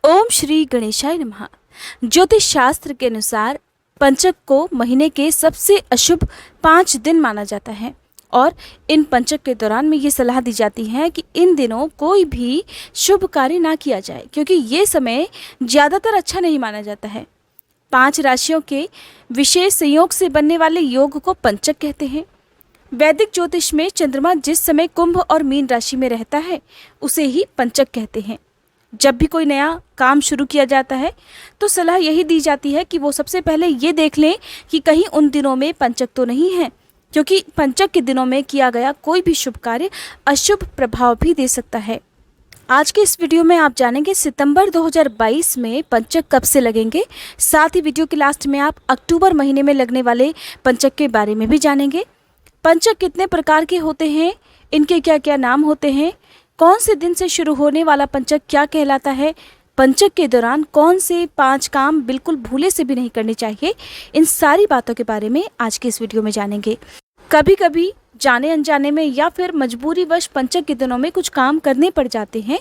ओम श्री गणेशाय नमः। ज्योतिष शास्त्र के अनुसार पंचक को महीने के सबसे अशुभ 5 दिन माना जाता है और इन पंचक के दौरान में ये सलाह दी जाती है कि इन दिनों कोई भी शुभ कार्य ना किया जाए, क्योंकि ये समय ज़्यादातर अच्छा नहीं माना जाता है। 5 राशियों के विशेष संयोग से बनने वाले योग को पंचक कहते हैं। वैदिक ज्योतिष में चंद्रमा जिस समय कुंभ और मीन राशि में रहता है उसे ही पंचक कहते हैं। जब भी कोई नया काम शुरू किया जाता है तो सलाह यही दी जाती है कि वो सबसे पहले ये देख लें कि कहीं उन दिनों में पंचक तो नहीं है, क्योंकि पंचक के दिनों में किया गया कोई भी शुभ कार्य अशुभ प्रभाव भी दे सकता है। आज के इस वीडियो में आप जानेंगे सितंबर 2022 में पंचक कब से लगेंगे। साथ ही वीडियो के लास्ट में आप अक्टूबर महीने में लगने वाले पंचक के बारे में भी जानेंगे। पंचक कितने प्रकार के होते हैं, इनके क्या क्या नाम होते हैं, कौन से दिन से शुरू होने वाला पंचक क्या कहलाता है, पंचक के दौरान कौन से 5 काम बिल्कुल भूले से भी नहीं करने चाहिए, इन सारी बातों के बारे में आज के इस वीडियो में जानेंगे। कभी कभी जाने अनजाने में या फिर मजबूरीवश पंचक के दिनों में कुछ काम करने पड़ जाते हैं,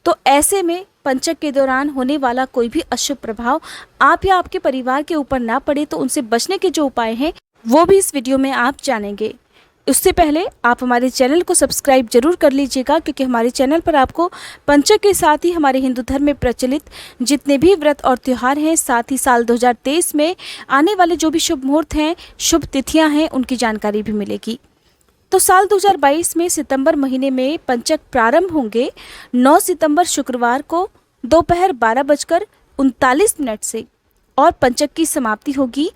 तो ऐसे में पंचक के दौरान होने वाला कोई भी अशुभ प्रभाव आप या आपके परिवार के ऊपर ना पड़े, तो उनसे बचने के जो उपाय हैं वो भी इस वीडियो में आप जानेंगे। उससे पहले आप हमारे चैनल को सब्सक्राइब जरूर कर लीजिएगा, क्योंकि हमारे चैनल पर आपको पंचक के साथ ही हमारे हिंदू धर्म में प्रचलित जितने भी व्रत और त्यौहार हैं, साथ ही साल 2023 में आने वाले जो भी शुभ मुहूर्त हैं, शुभ तिथियां हैं, उनकी जानकारी भी मिलेगी। तो साल 2022 में सितंबर महीने में पंचक प्रारंभ होंगे 9 सितंबर शुक्रवार को दोपहर 12:39 से और पंचक की समाप्ति होगी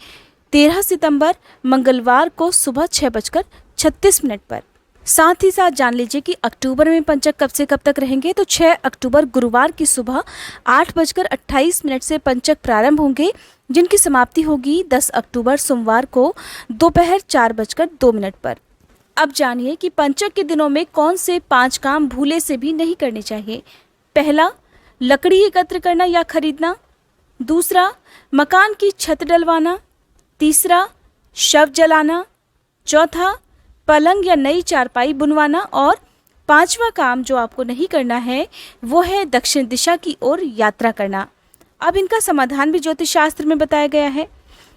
13 सितंबर मंगलवार को सुबह 6:36 पर। साथ ही साथ जान लीजिए कि अक्टूबर में पंचक कब से कब तक रहेंगे। तो 6 अक्टूबर गुरुवार की सुबह 8:28 से पंचक प्रारंभ होंगे, जिनकी समाप्ति होगी 10 अक्टूबर सोमवार को दोपहर 4:02 पर। अब जानिए कि पंचक के दिनों में कौन से 5 काम भूले से भी नहीं करने चाहिए। पहला, लकड़ी एकत्र करना या खरीदना। दूसरा, मकान की छत डलवाना। तीसरा, शव जलाना। चौथा, पलंग या नई चारपाई बुनवाना। और 5वां काम जो आपको नहीं करना है वो है दक्षिण दिशा की ओर यात्रा करना। अब इनका समाधान भी ज्योतिष शास्त्र में बताया गया है।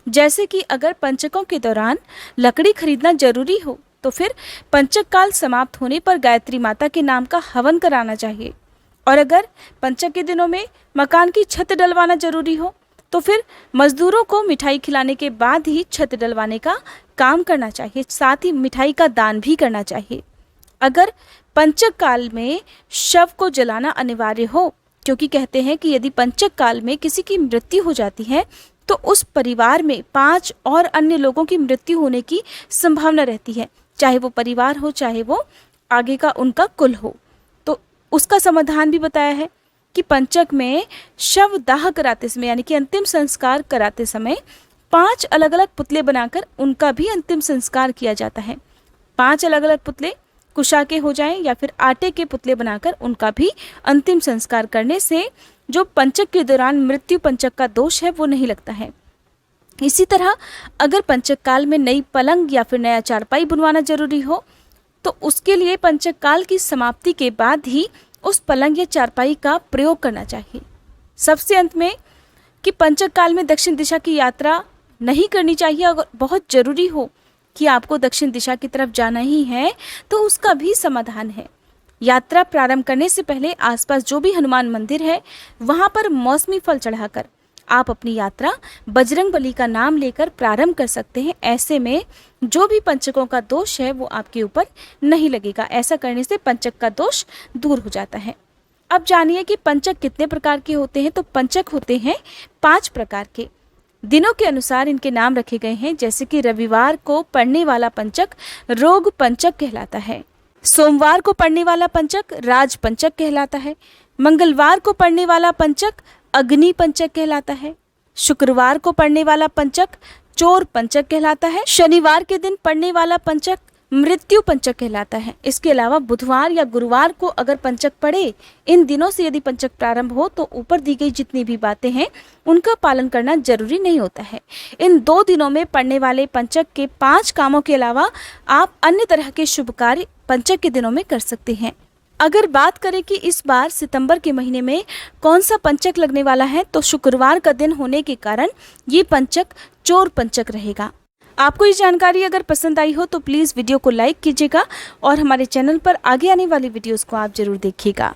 जैसे कि अगर पंचकों के दौरान लकड़ी खरीदना जरूरी हो तो फिर पंचक काल समाप्त होने पर गायत्री माता के नाम का हवन कराना चाहिए। और अगर पंचक के दिनों में मकान की छत डलवाना जरूरी हो तो फिर मजदूरों को मिठाई खिलाने के बाद ही छत डलवाने का काम करना चाहिए, साथ ही मिठाई का दान भी करना चाहिए। अगर पंचक काल में शव को जलाना अनिवार्य हो, क्योंकि कहते हैं कि यदि पंचक काल में किसी की मृत्यु हो जाती है तो उस परिवार में 5 और अन्य लोगों की मृत्यु होने की संभावना रहती है, चाहे वो परिवार हो चाहे वो आगे का उनका कुल हो। तो उसका समाधान भी बताया है कि पंचक में शव दाह कराते समय यानी कि अंतिम संस्कार कराते समय 5 अलग अलग पुतले बनाकर उनका भी अंतिम संस्कार किया जाता है। 5 अलग अलग पुतले कुशा के हो जाएं या फिर आटे के पुतले बनाकर उनका भी अंतिम संस्कार करने से जो पंचक के दौरान मृत्यु पंचक का दोष है वो नहीं लगता है। इसी तरह अगर पंचक काल में नई पलंग या फिर नया चारपाई बुनवाना जरूरी हो तो उसके लिए पंचक काल की समाप्ति के बाद ही उस पलंग या चारपाई का प्रयोग करना चाहिए। सबसे अंत में कि पंचक काल में दक्षिण दिशा की यात्रा नहीं करनी चाहिए। अगर बहुत ज़रूरी हो कि आपको दक्षिण दिशा की तरफ जाना ही है तो उसका भी समाधान है। यात्रा प्रारंभ करने से पहले आसपास जो भी हनुमान मंदिर है वहाँ पर मौसमी फल चढ़ाकर आप अपनी यात्रा बजरंगबली का नाम लेकर प्रारंभ कर सकते हैं। ऐसे में जो भी पंचकों का दोष है वो आपके ऊपर नहीं लगेगा। ऐसा करने से पंचक का दोष दूर हो जाता है। अब जानिए कि पंचक कितने प्रकार के होते हैं। तो पंचक होते हैं 5 प्रकार के। दिनों के अनुसार इनके नाम रखे गए हैं, जैसे कि रविवार को पड़ने वाला पंचक रोग पंचक कहलाता है। सोमवार को पड़ने वाला पंचक राज पंचक कहलाता है। मंगलवार को पड़ने वाला पंचक अग्नि पंचक कहलाता है। शुक्रवार को पड़ने वाला पंचक चोर पंचक कहलाता है। शनिवार के दिन पड़ने वाला पंचक मृत्यु पंचक कहलाता है। इसके अलावा बुधवार या गुरुवार को अगर पंचक पड़े, इन दिनों से यदि पंचक प्रारंभ हो तो ऊपर दी गई जितनी भी बातें हैं उनका पालन करना जरूरी नहीं होता है। इन 2 दिनों में पड़ने वाले पंचक के 5 कामों के अलावा आप अन्य तरह के शुभ कार्य पंचक के दिनों में कर सकते हैं। अगर बात करें कि इस बार सितंबर के महीने में कौन सा पंचक लगने वाला है, तो शुक्रवार का दिन होने के कारण ये पंचक चोर पंचक रहेगा। आपको ये जानकारी अगर पसंद आई हो तो प्लीज़ वीडियो को लाइक कीजिएगा और हमारे चैनल पर आगे आने वाली वीडियोस को आप ज़रूर देखिएगा।